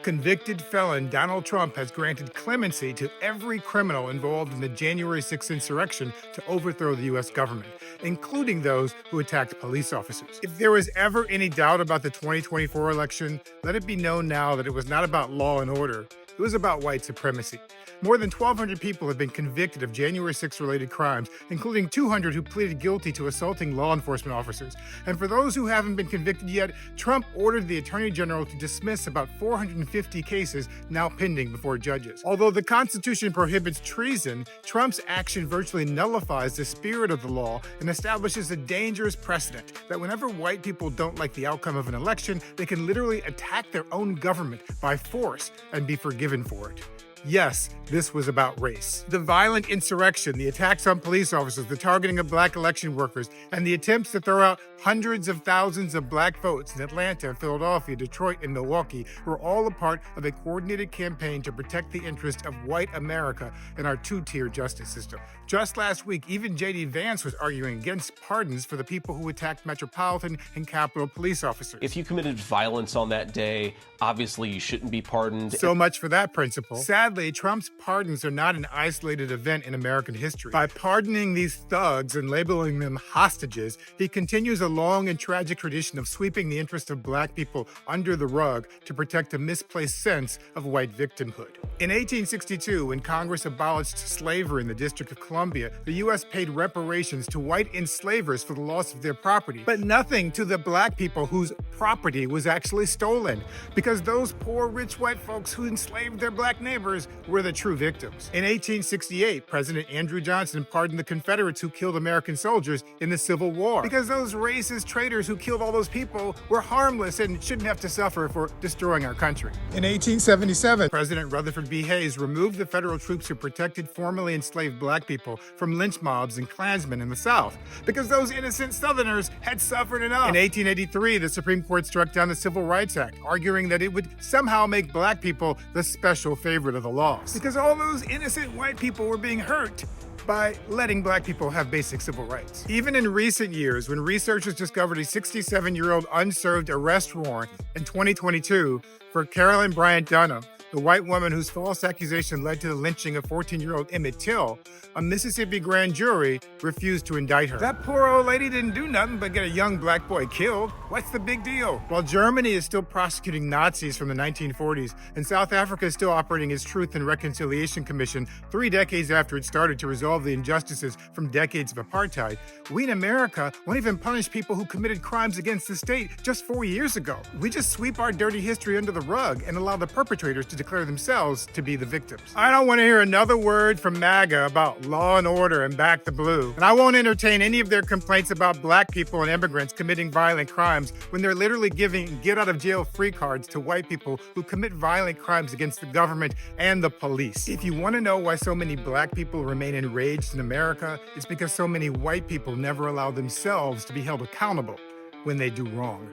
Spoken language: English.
convicted felon Donald Trump has granted clemency to every criminal involved in the January 6th insurrection to overthrow the U.S. government, including those who attacked police officers. If there was ever any doubt about the 2024 election, let it be known now that it was not about law and order. It was about white supremacy. More than 1,200 people have been convicted of January 6th-related crimes, including 200 who pleaded guilty to assaulting law enforcement officers. And for those who haven't been convicted yet, Trump ordered the Attorney General to dismiss about 450 cases now pending before judges. Although the Constitution prohibits treason, Trump's action virtually nullifies the spirit of the law and establishes a dangerous precedent that whenever white people don't like the outcome of an election, they can literally attack their own government by force and be forgiven for it. Yes, this was about race. The violent insurrection, the attacks on police officers, the targeting of black election workers, and the attempts to throw out hundreds of thousands of black votes in Atlanta, Philadelphia, Detroit, and Milwaukee were all a part of a coordinated campaign to protect the interests of white America and our two-tier justice system. Just last week, even J.D. Vance was arguing against pardons for the people who attacked Metropolitan and Capitol police officers. If you committed violence on that day, obviously you shouldn't be pardoned. So much for that principle. Sadly, Trump's pardons are not an isolated event in American history. By pardoning these thugs and labeling them hostages, he continues a long and tragic tradition of sweeping the interests of black people under the rug to protect a misplaced sense of white victimhood. In 1862, when Congress abolished slavery in the District of Columbia, the U.S. paid reparations to white enslavers for the loss of their property, but nothing to the black people whose property was actually stolen, because those poor rich white folks who enslaved their black neighbors were the true victims. In 1868, President Andrew Johnson pardoned the Confederates who killed American soldiers in the Civil War, because those racist traitors who killed all those people were harmless and shouldn't have to suffer for destroying our country. In 1877, President Rutherford B. Hayes removed the federal troops who protected formerly enslaved black people from lynch mobs and Klansmen in the South, because those innocent Southerners had suffered enough. In 1883, the Supreme Court struck down the Civil Rights Act, arguing that it would somehow make black people the special favorite of the laws, because all those innocent white people were being hurt by letting black people have basic civil rights. Even in recent years, when researchers discovered a 67-year-old unserved arrest warrant in 2022 for Carolyn Bryant Dunham, the white woman whose false accusation led to the lynching of 14-year-old Emmett Till, a Mississippi grand jury refused to indict her. That poor old lady didn't do nothing but get a young black boy killed. What's the big deal? While Germany is still prosecuting Nazis from the 1940s, and South Africa is still operating its Truth and Reconciliation Commission 3 decades after it started to resolve the injustices from decades of apartheid, we in America won't even punish people who committed crimes against the state just 4 years ago. We just sweep our dirty history under the rug and allow the perpetrators to declare themselves to be the victims. I don't want to hear another word from MAGA about law and order and back the blue. And I won't entertain any of their complaints about black people and immigrants committing violent crimes when they're literally giving get-out-of-jail-free cards to white people who commit violent crimes against the government and the police. If you want to know why so many black people remain enraged in America, it's because so many white people never allow themselves to be held accountable when they do wrong.